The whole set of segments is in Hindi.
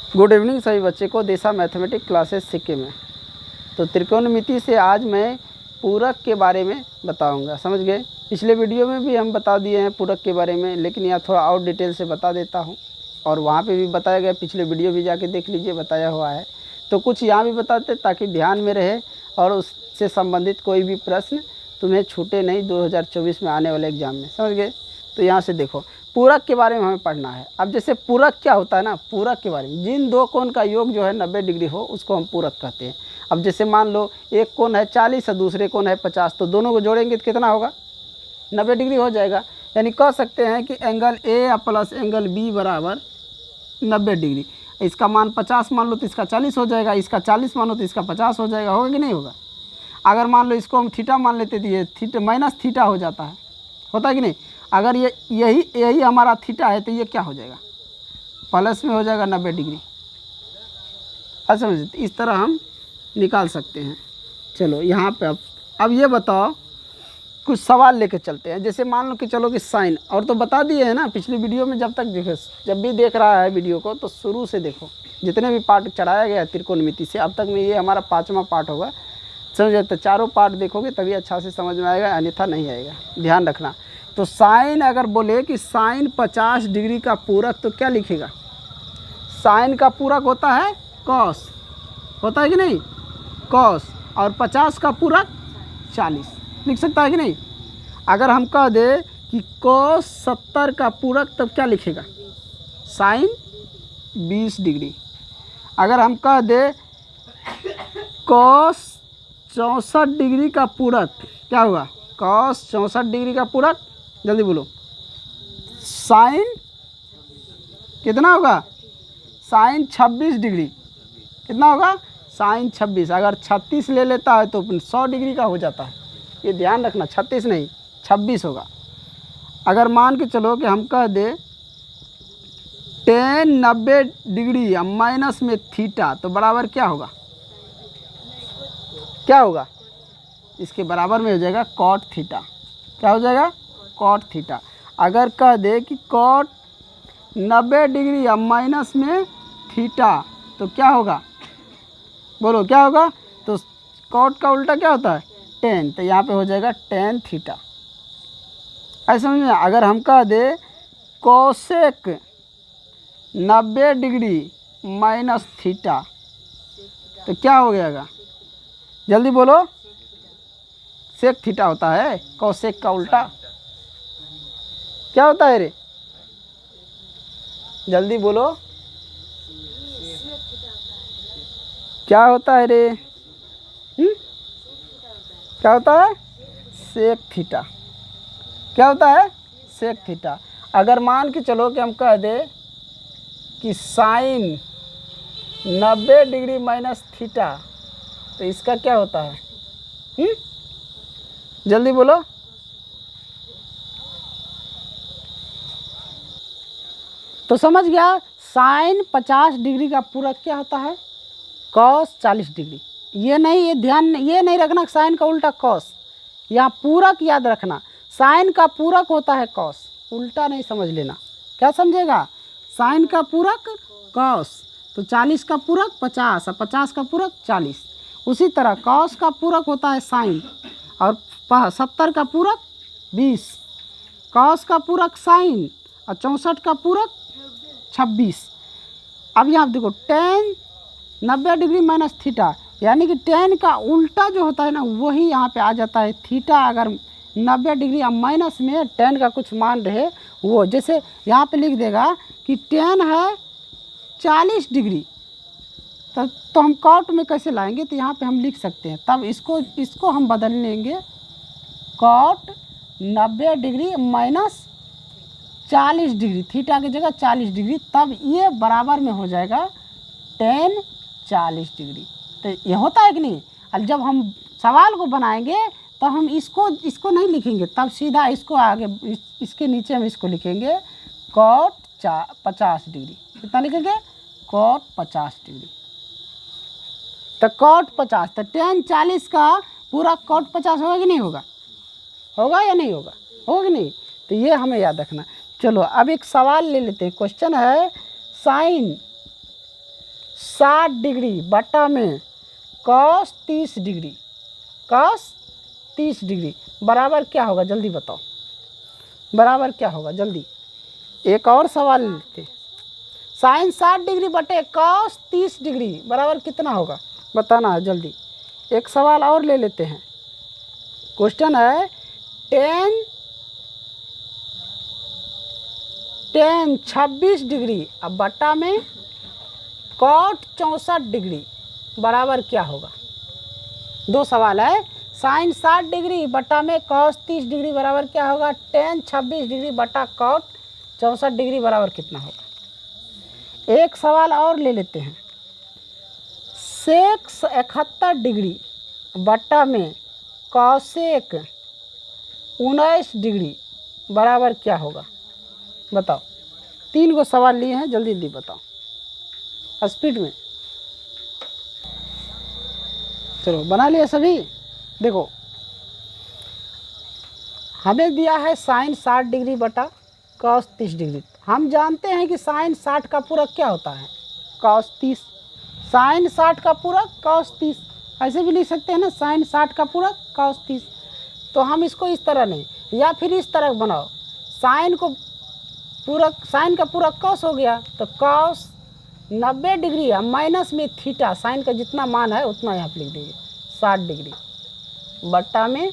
गुड इवनिंग सभी बच्चे को दिशा मैथमेटिक्स क्लासेस सिक्के में। तो त्रिकोणमिति से आज मैं पूरक के बारे में बताऊंगा, समझ गए। पिछले वीडियो में भी हम बता दिए हैं पूरक के बारे में, लेकिन यहाँ थोड़ा और डिटेल से बता देता हूँ। और वहाँ पे भी बताया गया, पिछले वीडियो भी जाके देख लीजिए, बताया हुआ है। तो कुछ यहाँ भी बताते ताकि ध्यान में रहे और उससे संबंधित कोई भी प्रश्न तुम्हें छूटे नहीं 2024 में आने वाले एग्जाम में, समझ गए। तो यहाँ से देखो, पूरक के बारे में हमें पढ़ना है। अब जैसे पूरक क्या होता है ना, पूरक के बारे में, जिन दो कोण का योग जो है 90 डिग्री हो उसको हम पूरक कहते हैं। अब जैसे मान लो एक कोण है 40 और दूसरे कोण है 50, तो दोनों को जोड़ेंगे तो कितना होगा, 90 डिग्री हो जाएगा। यानी कह सकते हैं कि angle A plus angle B बराबर 90 डिग्री। इसका मान 50 मान लो तो इसका 40 हो जाएगा, इसका 40 मानो तो इसका 50 हो जाएगा। होगा कि नहीं होगा। अगर मान लो इसको हम थीटा मान लेते तो ये थीटा माइनस थीटा हो जाता है, होता है कि नहीं। अगर ये यही हमारा थीटा है तो ये क्या हो जाएगा, प्लस में हो जाएगा 90 डिग्री। अच्छा समझे, इस तरह हम निकाल सकते हैं। चलो यहाँ पे अब ये बताओ, कुछ सवाल लेके चलते हैं। जैसे मान लो कि चलो कि साइन, और तो बता दिए हैं ना पिछली वीडियो में। जब तक देखो, जब भी देख रहा है वीडियो को तो शुरू से देखो, जितने भी पार्ट चढ़ाया गया है त्रिकोणमिति से अब तक में, ये हमारा 5वां पार्ट होगा, समझे। तो चारों पार्ट देखोगे तभी अच्छा से समझ में आएगा, अन्यथा नहीं आएगा, ध्यान रखना। तो साइन अगर बोले कि साइन 50 डिग्री का पूरक, तो क्या लिखेगा। साइन का पूरक होता है कॉस, होता है कि नहीं, कॉस। और 50 का पूरक 40 लिख सकता है कि नहीं। अगर हम कह दे कि कॉस 70 का पूरक, तब क्या लिखेगा, साइन 20 डिग्री। अगर हम कह दे कॉस 64 डिग्री का पूरक, क्या होगा, कॉस 64 डिग्री का पूरक, जल्दी बोलो, साइन कितना होगा, साइन 26 डिग्री। कितना होगा, साइन 26। अगर 36 ले लेता है तो 100 डिग्री का हो जाता है, ये ध्यान रखना, 36 नहीं 26 होगा। अगर मान के चलो कि हम कह दे टेन 90 डिग्री माइनस में थीटा, तो बराबर क्या होगा, क्या होगा, इसके बराबर में हो जाएगा कॉट थीटा। क्या हो जाएगा, कॉट थीटा। अगर कह दे कि कॉट 90 डिग्री माइनस में थीटा, तो क्या होगा, बोलो क्या होगा। तो कॉट का उल्टा क्या होता है, टेन, तो यहाँ पे हो जाएगा टेन थीटा। ऐसे समझ में। अगर हम कह दे कोसेक 90 डिग्री माइनस थीटा, तो क्या हो जाएगा, जल्दी बोलो, सेक थीटा होता है, कोसेक का उल्टा क्या होता है रे, जल्दी बोलो, क्या होता है रे, क्या होता है, सेक थीटा। क्या होता है, सेक थीटा। अगर मान के चलो कि हम कह दे कि साइन 90 डिग्री माइनस थीटा, तो इसका क्या होता है, जल्दी बोलो। तो समझ गया, साइन 50 डिग्री का पूरक क्या होता है, कॉस 40 डिग्री। ये नहीं, ये ध्यान, ये नहीं रखना साइन का उल्टा कॉस, यहाँ पूरक याद रखना। साइन का पूरक होता है कॉस, उल्टा नहीं समझ लेना। क्या समझेगा, साइन का पूरक कॉस, तो 40 का पूरक 50 और 50 का पूरक 40। उसी तरह कॉस का पूरक होता है साइन, और 70 का पूरक 20। कॉस का पूरक साइन और 64 का पूरक 26। अब यहाँ देखो, टेन 90 डिग्री माइनस थीटा, यानी कि टेन का उल्टा जो होता है ना, वही यहाँ पे आ जाता है थीटा। अगर 90 डिग्री या माइनस में टेन का कुछ मान रहे वो, जैसे यहाँ पे लिख देगा कि टेन है 40 डिग्री, तो हम कॉट में कैसे लाएंगे, तो यहाँ पे हम लिख सकते हैं। तब इसको हम बदल लेंगे, cot 90 degree minus 40 degree, theta की जगह 40 डिग्री, तब ये बराबर में हो जाएगा टेन 40 डिग्री। तो ये होता है कि नहीं। अब जब हम सवाल को बनाएंगे तो हम इसको नहीं लिखेंगे, तब सीधा इसको आगे इसके नीचे हम इसको लिखेंगे कॉट 50 डिग्री। कितना लिखेंगे, कॉट 50 डिग्री। तो कॉट 50, तो टेन 40 का पूरा कॉट 50 होगा कि नहीं होगा, होगा या नहीं होगा, होगा कि नहीं। तो ये हमें याद रखना। चलो अब एक सवाल ले लेते हैं। क्वेश्चन है साइन 60 डिग्री बटा में cos 30 डिग्री, cos 30 डिग्री बराबर क्या होगा जल्दी बताओ, बराबर क्या होगा जल्दी। एक और सवाल लेते, साइन 60 डिग्री बटे cos 30 डिग्री बराबर कितना होगा बताना है जल्दी। एक सवाल और ले लेते हैं। क्वेश्चन है tan 26 डिग्री अब बटा में cot 64 डिग्री बराबर क्या होगा। दो सवाल है, साइन 60 डिग्री बटा में cos 30 डिग्री बराबर क्या होगा, tan 26 डिग्री बटा cot 64 डिग्री बराबर कितना होगा। एक सवाल और ले लेते हैं, sec 71 डिग्री बटा में cosec 19 डिग्री बराबर क्या होगा बताओ। 3 गो सवाल लिए हैं, जल्दी जल्दी बताओ स्पीड में। चलो बना लिया सभी। देखो हमें दिया है साइन 60 डिग्री बटा cos 30 डिग्री। हम जानते हैं कि साइन 60 का पूरक क्या होता है, cos 30। साइन 60 का पूरक cos 30, ऐसे भी लिख सकते हैं ना, साइन 60 का पूरक cos 30। तो हम इसको इस तरह नहीं, या फिर इस तरह बनाओ, साइन को पूरक, साइन का पूरक cos हो गया तो cos 90 डिग्री है माइनस में थीटा, साइन का जितना मान है उतना यहाँ पर लिख दीजिए 60 डिग्री बट्टा में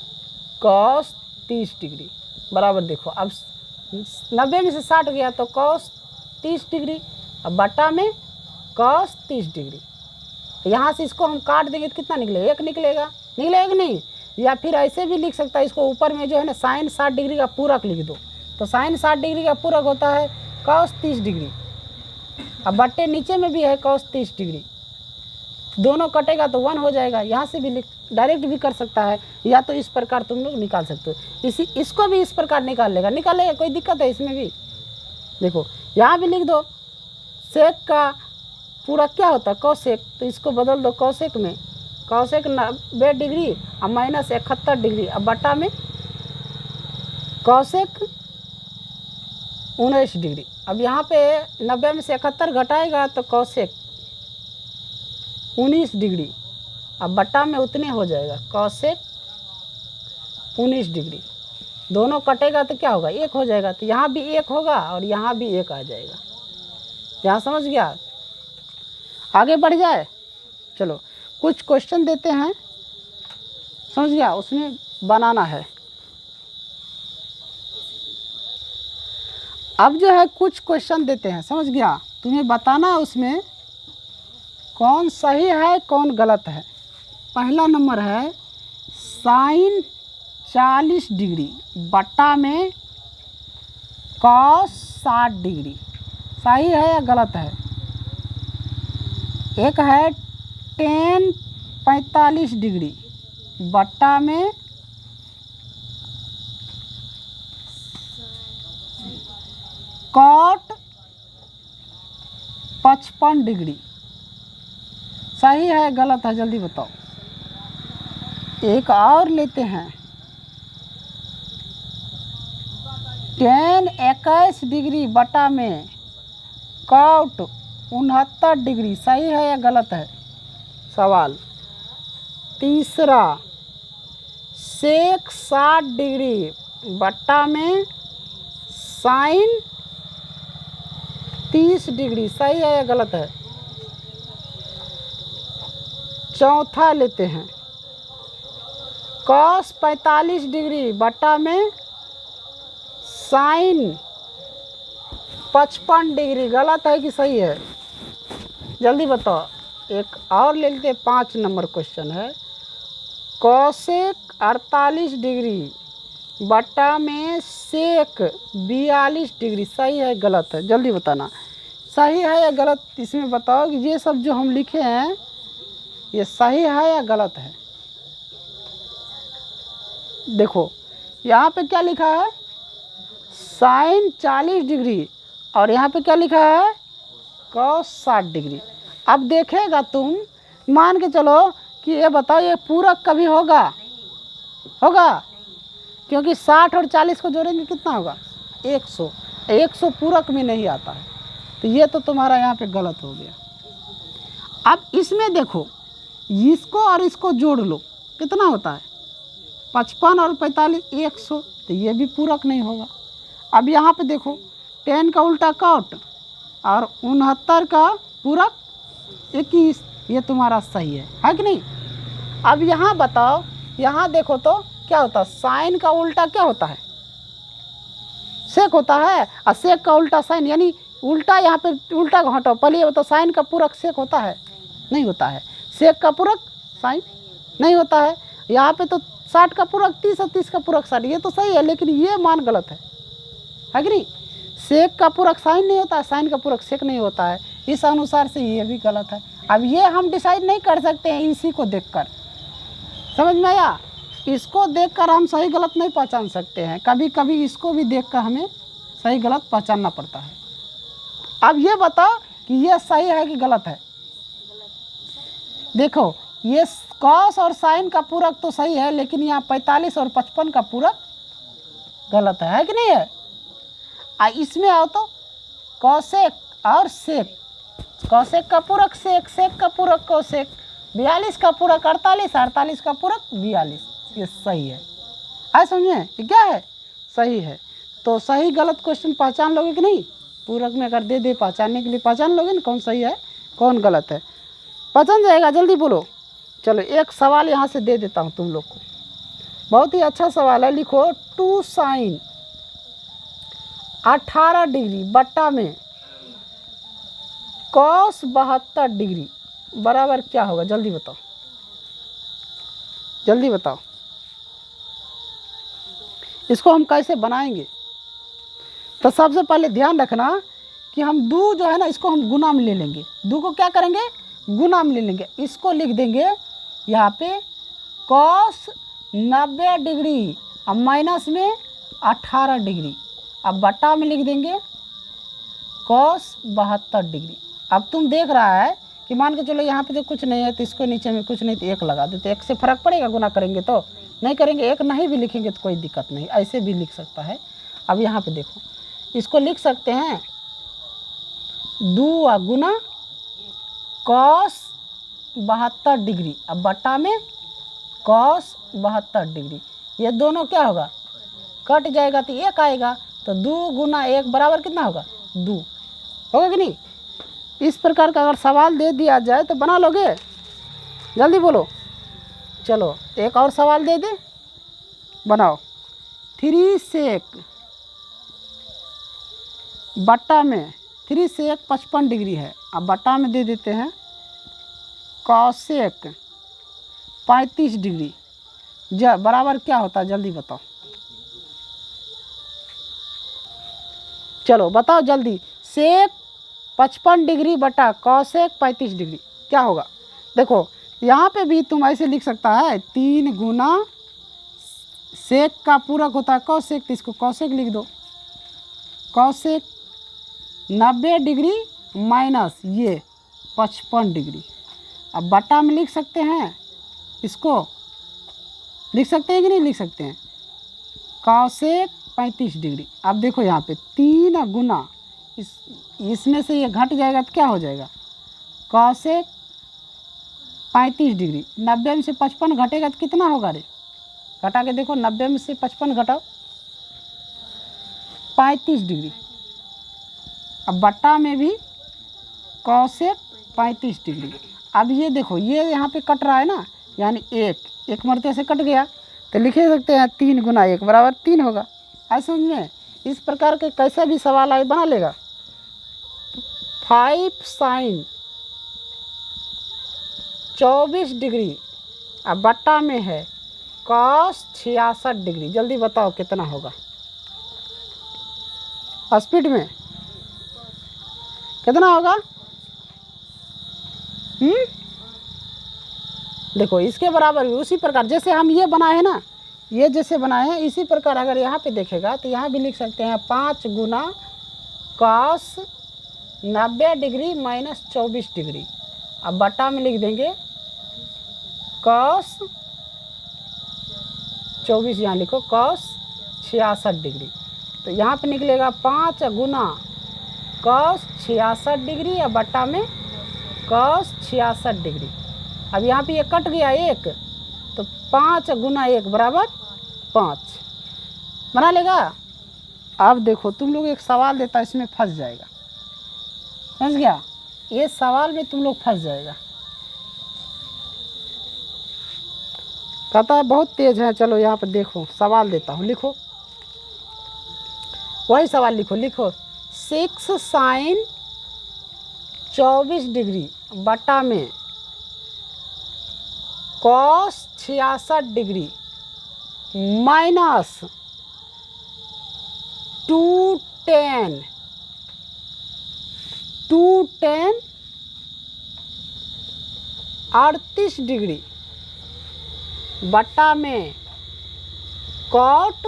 cos 30 डिग्री बराबर। देखो अब 90 में से 60 गया तो cos 30 डिग्री, अब बट्टा में cos 30 डिग्री। यहाँ से इसको हम काट देंगे तो कितना निकलेगा, 1 निकलेगा, निकलेगा कि नहीं। या फिर ऐसे भी लिख सकता है, इसको ऊपर में जो है ना साइन 60 डिग्री का पूरक लिख दो, तो साइन 60 डिग्री का पूरक होता है cos 30 डिग्री। अब बट्टे नीचे में भी है cos 30 डिग्री, दोनों कटेगा तो 1 हो जाएगा। यहाँ से भी लिख, डायरेक्ट भी कर सकता है, या तो इस प्रकार तुम लोग निकाल सकते हो। इसको भी इस प्रकार निकालेगा, कोई दिक्कत है इसमें भी। देखो यहाँ भी लिख दो, सेक का पूरा क्या होता है cosec, तो इसको बदल दो cosec में, cosec 90 डिग्री अब माइनस 71 डिग्री अब बटा में cosec 19 डिग्री। अब यहाँ पे 90 में से 71 घटाएगा तो cosec 19 डिग्री अब बटा में उतने हो जाएगा cosec 19 डिग्री। दोनों कटेगा तो क्या होगा, 1 हो जाएगा, तो यहाँ भी 1 होगा और यहाँ भी 1 आ जाएगा। यहाँ समझ गया, आगे बढ़ जाए। चलो कुछ क्वेश्चन देते हैं, समझ गया, उसमें बनाना है। अब जो है कुछ क्वेश्चन देते हैं, समझ गया, तुम्हें बताना है उसमें कौन सही है कौन गलत है। पहला नंबर है साइन 40 डिग्री बटा में cos 60 डिग्री, सही है या गलत है। एक है tan 45 डिग्री बटा में cot 55 डिग्री, सही है गलत है जल्दी बताओ। एक और लेते हैं tan 21 डिग्री बटा में cot 69 डिग्री, सही है या गलत है सवाल। तीसरा sec 60 डिग्री बटा में sin 30 डिग्री, सही है या गलत है। चौथा लेते हैं cos 45 डिग्री बटा में sin 55 डिग्री, गलत है कि सही है जल्दी बताओ। एक और ले लेते हैं, 5 नंबर क्वेश्चन है cosec 48 डिग्री बटा में sec 42 डिग्री, सही है गलत है जल्दी बताना। सही है या गलत इसमें बताओ कि ये सब जो हम लिखे हैं ये सही है या गलत है। देखो यहाँ पे क्या लिखा है साइन 40 डिग्री और यहाँ पे क्या लिखा है cos 60 डिग्री। अब देखेगा तुम, मान के चलो कि ये बताओ ये पूरक कभी होगा, होगा क्योंकि 60 और 40 को जोड़ेंगे कितना होगा 100, 100 पूरक में नहीं आता है, तो ये तो तुम्हारा यहाँ पे गलत हो गया। अब इसमें देखो, इसको और इसको जोड़ लो, कितना होता है 55 और 45 100, तो ये भी पूरक नहीं होगा। अब यहाँ पे देखो 10 का उल्टा कॉट और 69 का पूरक 21, ये तुम्हारा सही है कि नहीं। अब यहाँ बताओ, यहाँ देखो तो क्या होता है, साइन का उल्टा क्या होता है, सेक होता है, और सेक का उल्टा साइन, यानी उल्टा, यहाँ पे उल्टा को हटाओ। पहले ये बताओ, साइन का पूरक सेक होता है, नहीं होता है। सेक का पूरक साइन नहीं होता है। यहाँ पे तो 60 का पूरक 30 और 30 का पूरक 60, ये तो सही है, लेकिन ये मान गलत है कि नहीं। सेक का पूरक साइन नहीं होता है, साइन का पूरक सेक नहीं होता है, इस अनुसार से ये भी गलत है। अब ये हम डिसाइड नहीं कर सकते हैं इसी को देखकर, समझ में आया। इसको देखकर हम सही गलत नहीं पहचान सकते हैं, कभी कभी इसको भी देखकर हमें सही गलत पहचानना पड़ता है। अब ये बताओ कि ये सही है कि गलत है। देखो ये कॉस और साइन का पूरक तो सही है, लेकिन यहाँ 45 और 55 का पूरक गलत है कि नहीं है। इसमें आओ तो कॉसेक और सेक, कॉसेक का पूरक सेक, सेक का पूरक कॉसेक, 42 का पूरक 48, 48 का पूरक 42, ये सही है। समझे ये क्या है, सही है। तो सही गलत क्वेश्चन पहचान लोगे कि नहीं, पूरक में अगर दे पहचानने के लिए पहचान लोगे ना कौन सही है कौन गलत है, पहचान जाएगा। जल्दी बोलो। चलो एक सवाल यहाँ से दे देता हूँ तुम लोग को, बहुत ही अच्छा सवाल है। लिखो 2 साइन 18 डिग्री बट्टा में कॉस 72 डिग्री बराबर क्या होगा, जल्दी बताओ, जल्दी बताओ। इसको हम कैसे बनाएंगे, तो सबसे पहले ध्यान रखना कि हम दो जो है ना, इसको हम गुना में ले लेंगे। दो को क्या करेंगे, गुना में ले लेंगे। इसको लिख देंगे यहाँ पे कॉस 90 डिग्री, अब माइनस में 18 डिग्री, अब बटा में लिख देंगे कॉस 72 डिग्री। अब तुम देख रहा है कि मान के चलो यहाँ पे तो कुछ नहीं है, तो इसको नीचे में कुछ नहीं, तो 1 लगा देते। 1 से फर्क पड़ेगा गुना करेंगे तो नहीं करेंगे, 1 नहीं भी लिखेंगे तो कोई दिक्कत नहीं, ऐसे भी लिख सकता है। अब यहाँ पे देखो, इसको लिख सकते हैं 2 गुना कॉस 72 डिग्री, अब बटा में कॉस 72 डिग्री। ये दोनों क्या होगा, कट जाएगा तो 1 आएगा, तो 2 गुना 1 बराबर कितना होगा, 2 होगा कि नहीं। इस प्रकार का अगर सवाल दे दिया जाए तो बना लोगे, जल्दी बोलो। चलो एक और सवाल दे दे, बनाओ। 3 सेक बट्टा में 3 सेक 55 डिग्री है, अब बट्टा में दे देते हैं कॉसेक 35 डिग्री, बराबर क्या होता है, जल्दी बताओ। चलो बताओ जल्दी, सेक 55 डिग्री बटा कॉसेक 35 डिग्री क्या होगा। देखो यहाँ पे भी तुम ऐसे लिख सकता है, 3 गुना सेक का पूरक होता है कॉसेक, तो इसको कॉसेक लिख दो। कॉसेक 90 डिग्री माइनस ये 55 डिग्री, अब बटा में लिख सकते हैं, इसको लिख सकते हैं कि नहीं लिख सकते हैं, कॉसेक 35 डिग्री। अब देखो यहाँ पे 3 गुना इसमें से ये घट जाएगा तो क्या हो जाएगा, कॉसेक 35 डिग्री। 90 में से 55 घटेगा तो कितना होगा रे, घटा के देखो, 90 में से 55 घटाओ, 35 डिग्री। अब बट्टा में भी कॉसेक 35 डिग्री। अब ये देखो, ये यहाँ पे कट रहा है ना, यानी एक मरते से कट गया, तो लिखे सकते हैं 3 गुना 1 बराबर 3 होगा। ऐसे समझ में, इस प्रकार के कैसे भी सवाल आए बना लेगा। 5 साइन 24 डिग्री, अब बट्टा में है कॉस 66 डिग्री, जल्दी बताओ कितना होगा, स्पीड में कितना होगा। देखो इसके बराबर भी उसी प्रकार जैसे हम ये बनाए हैं ना, ये जैसे बनाए हैं, इसी प्रकार अगर यहाँ पे देखेगा तो यहाँ भी लिख सकते हैं 5 गुना कॉस 90 डिग्री माइनस 24 डिग्री, अब बटा में लिख देंगे कॉस 24, यहाँ लिखो कॉस 66 डिग्री। तो यहाँ पे निकलेगा 5 गुना कॉस 66 डिग्री, या बटा में कॉस 66 डिग्री। अब यहाँ पे ये कट गया 1, तो 5 गुना 1 बराबर 5 बना लेगा। अब देखो तुम लोग एक सवाल देता, इसमें फंस जाएगा, समझ गया? ये सवाल में तुम लोग फंस जाएगा। कहता है बहुत तेज है। चलो यहाँ पर देखो सवाल देता हूँ, लिखो वही सवाल लिखो 6 साइन 24 डिग्री बटा में cos 66 degree minus 2tan 38 degree बटा में कॉट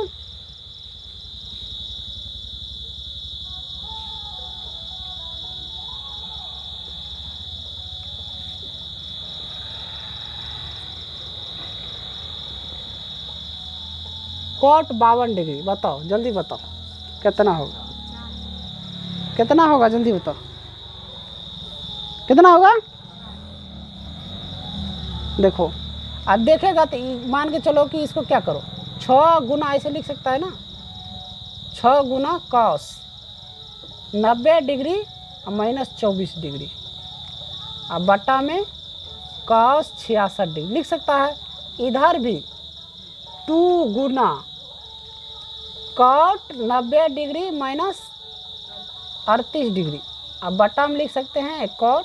52 डिग्री। बताओ जल्दी बताओ कितना होगा, कितना होगा, जल्दी बताओ कितना होगा। देखो अब देखेगा तो मान के चलो कि इसको क्या करो, 6 गुना ऐसे लिख सकता है ना, 6 गुना कॉस 90 डिग्री और माइनस 24 डिग्री अब बटा में कॉस 66 डिग्री लिख सकता है। इधर भी 2 गुना कॉट 90 डिग्री माइनस 38 डिग्री अब बटा में लिख सकते हैं कॉट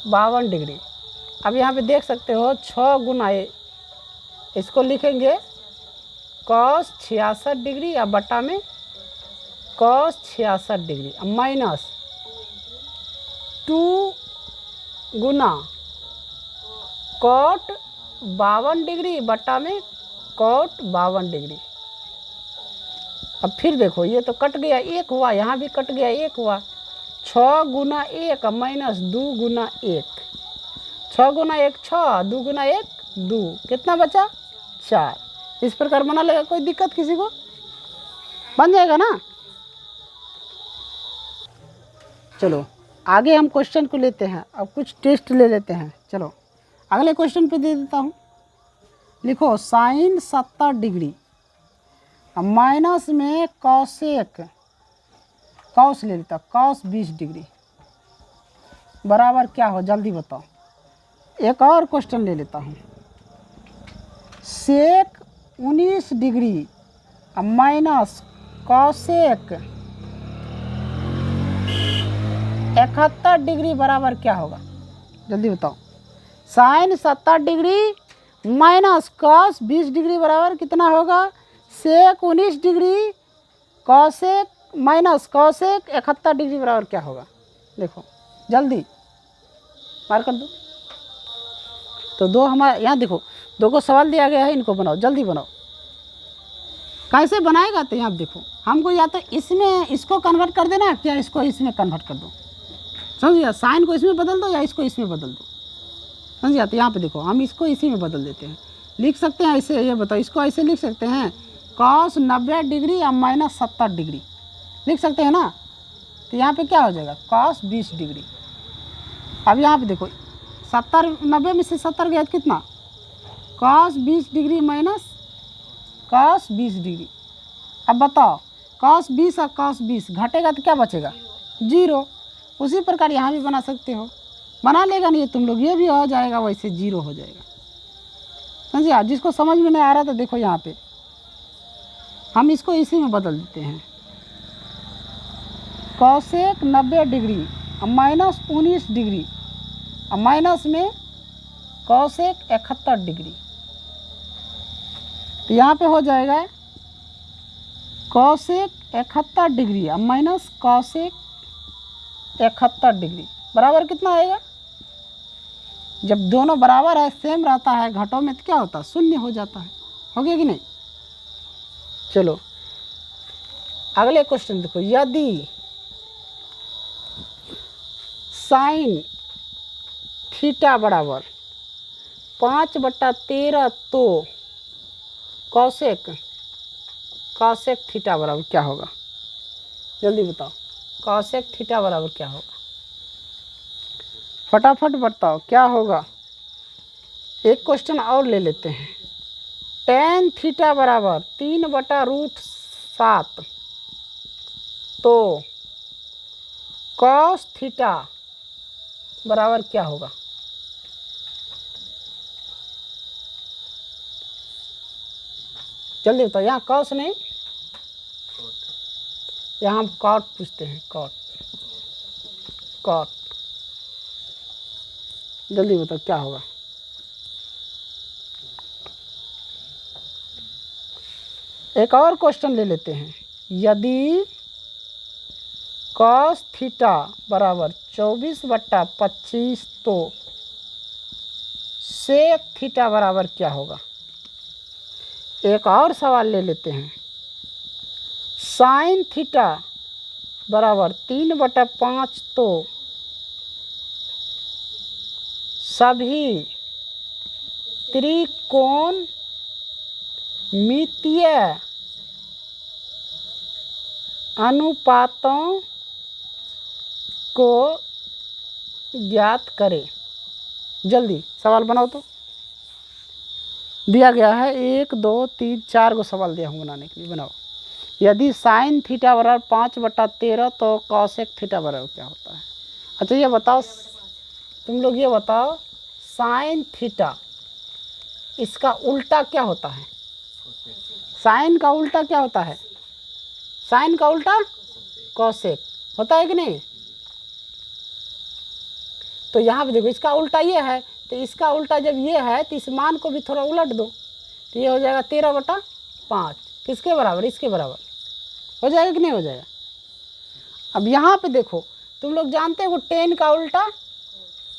52 डिग्री। अब यहाँ पे देख सकते हो 6 गुना इसको लिखेंगे कॉस 66 डिग्री या बटा में कॉस 66 डिग्री अब माइनस 2 गुना कॉट 52 डिग्री बटा में कॉट 52 डिग्री। अब फिर देखो ये तो कट गया 1 हुआ, यहाँ भी कट गया 1 हुआ, 6 गुना 1 माइनस 2 गुना 1, 6 गुना 1 6, 2 गुना 1 2, कितना बचा 4। इस प्रकार बना लेगा, कोई दिक्कत किसी को, बन जाएगा ना। चलो आगे हम क्वेश्चन को लेते हैं, अब कुछ टेस्ट ले लेते हैं। चलो अगले क्वेश्चन पे दे देता हूँ, लिखो साइन 70 डिग्री माइनस में कॉसेक कॉस ले लेता कॉस 20 डिग्री बराबर क्या हो, जल्दी बताओ। एक और क्वेश्चन ले लेता हूँ, sec 19 degree minus cosec 71 degree बराबर क्या होगा, जल्दी बताओ। Sine 70 degree minus cos 20 degree बराबर कितना होगा, sec 19 degree cosec minus cosec 71 degree बराबर क्या होगा, देखो जल्दी मार कर दो। तो दो हमारे यहाँ देखो 2 को सवाल दिया गया है, इनको बनाओ, जल्दी बनाओ। कैसे बनाएगा तो यहाँ देखो, हमको या तो इसमें इसको कन्वर्ट कर देना, क्या इसको इसमें कन्वर्ट कर दो, समझिए, साइन को इसमें बदल दो या इसको इसमें बदल दो, समझिए। तो यहाँ पे देखो हम इसको इसी में बदल देते हैं, लिख सकते हैं ऐसे, ये बताओ इसको ऐसे लिख सकते हैं कॉस 90 डिग्री या माइनस 70 डिग्री लिख सकते हैं ना। तो यहाँ पे क्या हो जाएगा कॉस 20 डिग्री। अब यहाँ पे देखो 90 में से 70 गया तो कितना, cos 20 degree minus cos 20 degree. अब बताओ कॉस 20 और कॉस 20 घटेगा तो क्या बचेगा 0। उसी प्रकार यहाँ भी बना सकते हो, बना लेगा नहीं तुम लोग, ये भी हो जाएगा वैसे 0 हो जाएगा, समझिए। जिसको समझ में नहीं आ रहा तो देखो यहाँ पे हम इसको इसी में बदल देते हैं, cosec 90 degree minus 19 degree minus में कॉसेक 71 डिग्री। तो यहाँ पे हो जाएगा cosec 71 degree minus cosec 71 degree बराबर कितना आएगा। जब दोनों बराबर है, सेम रहता है, घटों में तो क्या होता है, शून्य हो जाता है, हो गया कि नहीं। चलो अगले क्वेश्चन देखो, यदि साइन थीटा बराबर 5/13 तो कॉसेक थीटा बराबर क्या होगा, जल्दी बताओ। कॉसेक थीटा बराबर क्या होगा, फटाफट बताओ क्या होगा। एक क्वेश्चन और ले लेते हैं। tan थीटा बराबर 3/√7 तो cos थीटा बराबर क्या होगा। जल्दी बताओ। यहाँ cos नहीं, यहाँ हम cot पूछते हैं। cot जल्दी बताओ क्या होगा। एक और क्वेश्चन ले लेते हैं। यदि cos थीटा बराबर 24/25 तो sec थीटा बराबर क्या होगा। एक और सवाल ले लेते हैं। sin थीटा बराबर 3/5 तो सभी त्रिकोणमितीय अनुपातों को ज्ञात करें। जल्दी सवाल बनाओ। तो दिया गया है 1 2 3 4 को सवाल दिया हूँ बनाने के लिए। बनाओ। यदि साइन थीटा बराबर 5/13 तो कॉसेक थीटा बराबर क्या होता है। अच्छा ये बताओ, तुम लोग ये बताओ, साइन थीटा इसका उल्टा क्या होता है। साइन का उल्टा क्या होता है। साइन का उल्टा कॉसेक होता है कि नहीं। तो यहाँ पे देखो, इसका उल्टा ये है, तो इसका उल्टा जब ये है तो इस मान को भी थोड़ा उलट दो, तो ये हो जाएगा 13/5। किसके बराबर, इसके बराबर हो जाएगा कि नहीं हो जाएगा। अब यहाँ पे देखो, तुम लोग जानते हो tan का उल्टा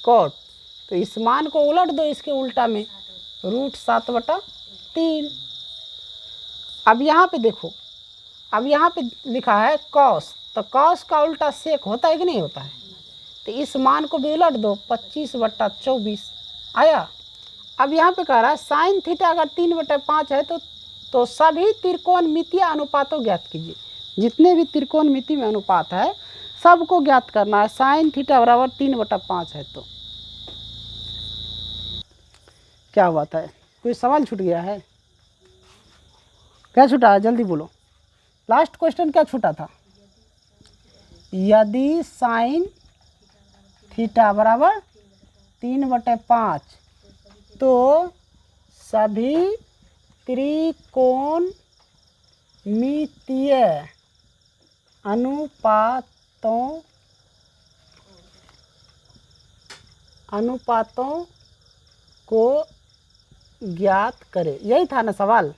cot, तो इस मान को उलट दो इसके उल्टा में, √7/3। अब यहाँ पे देखो, अब यहाँ पे लिखा है cos, तो cos का उल्टा sec होता है कि नहीं होता है। तो इस मान को भी उलट दो, 25/24 आया। अब यहाँ पे कह रहा है साइन थीटा अगर 3/5 है तो सभी त्रिकोणमितीय अनुपातों ज्ञात कीजिए। जितने भी त्रिकोणमिति में अनुपात है सबको ज्ञात करना है। साइन थीटा बराबर 3/5 है तो क्या बात है। कोई सवाल छूट गया है क्या। छूटा है जल्दी बोलो। लास्ट क्वेश्चन क्या छूटा था। यदि साइन थीटा बराबर 3/5 तो सभी त्रिकोणमितीय अनुपातों को ज्ञात करें। यही था ना सवाल।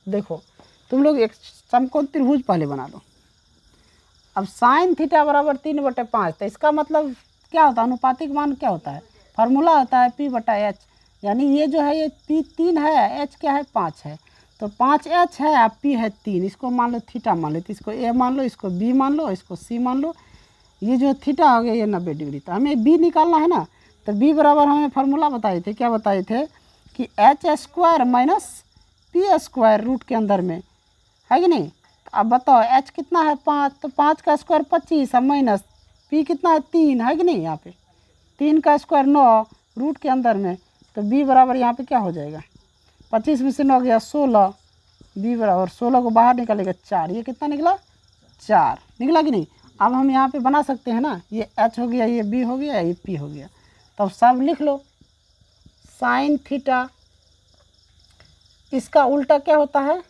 देखो तुम लोग एक समकोण त्रिभुज पहले बना लो। अब साइन थीटा बराबर 3/5, तो इसका मतलब क्या होता है। अनुपातिक मान क्या होता है, फार्मूला होता है P/H। यानी ये जो है ये P 3 है, H क्या है 5 है, तो 5H है और P है 3। इसको मान लो थीटा मान लो, तो इसको A मान लो, इसको B मान लो, इसको C मान लो। ये जो थीटा हो गया ये 90 डिग्री। तो हमें B निकालना है ना, तो B बराबर हमें फार्मूला बताए थे। क्या बताए थे कि H² - P² रूट के अंदर में है कि नहीं। तो अब बताओ H कितना है 5, तो 5 का स्क्वायर 25 और माइनस P कितना है 3 है कि नहीं। यहाँ पे 3 का स्क्वायर 9 रूट के अंदर में, तो B बराबर यहाँ पे क्या हो जाएगा, 25 में से 9 गया 16। B बराबर 16 को बाहर निकालेगा 4। ये कितना निकला 4 निकला कि नहीं। अब हम यहाँ पे बना सकते हैं ना, ये H हो गया, ये B हो गया, ये P हो गया। तो सब लिख लो। साइन थीटा इसका उल्टा क्या होता है,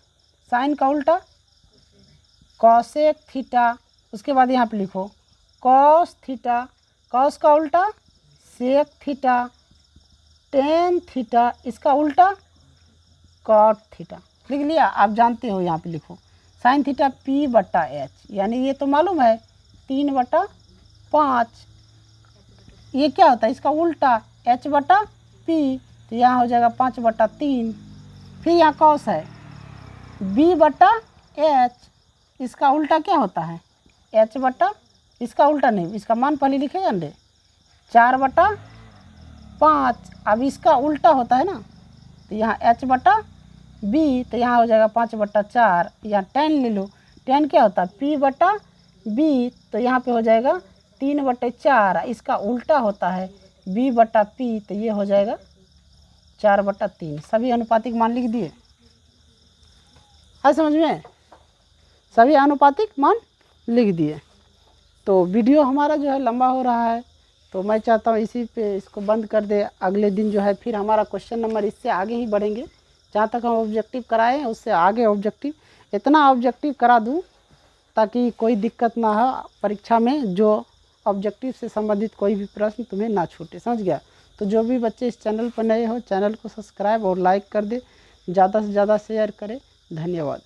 साइन का उल्टा कॉसेक थीटा। उसके बाद यहाँ पे लिखो कॉस थीटा, कॉस का उल्टा सेक थीटा, टेन थीटा इसका उल्टा कॉट थीटा। लिख लिया। आप जानते हो यहाँ पे लिखो साइन थीटा P/H, यानी ये तो मालूम है 3/5। ये क्या होता है इसका उल्टा H/P, तो यहाँ हो जाएगा 5/3। फिर यहाँ कॉस है B/H, इसका उल्टा क्या होता है H/, इसका उल्टा नहीं, इसका मान पहले लिखेगा ना 4/5। अब इसका उल्टा होता है ना, तो यहाँ H/B, तो यहाँ हो जाएगा 5/4। यहाँ tan ले लो, tan क्या होता है P/B, तो यहाँ पे हो जाएगा 3/4। इसका उल्टा होता है b/p, तो ये हो जाएगा 4/3। सभी अनुपातिक मान लिख दिए, है समझ में? सभी अनुपातिक मान लिख दिए। तो वीडियो हमारा जो है लंबा हो रहा है, तो मैं चाहता हूँ इसी पे इसको बंद कर दे। अगले दिन जो है फिर हमारा क्वेश्चन नंबर इससे आगे ही बढ़ेंगे, जहाँ तक हम ऑब्जेक्टिव कराए हैं उससे आगे ऑब्जेक्टिव, इतना ऑब्जेक्टिव करा दूँ ताकि कोई दिक्कत ना हो परीक्षा में, जो ऑब्जेक्टिव से संबंधित कोई भी प्रश्न तुम्हें ना छूटे, समझ गया? तो जो भी बच्चे इस चैनल पर नए हो, चैनल को सब्सक्राइब और लाइक कर दे, ज़्यादा से ज़्यादा शेयर करें। धन्यवाद।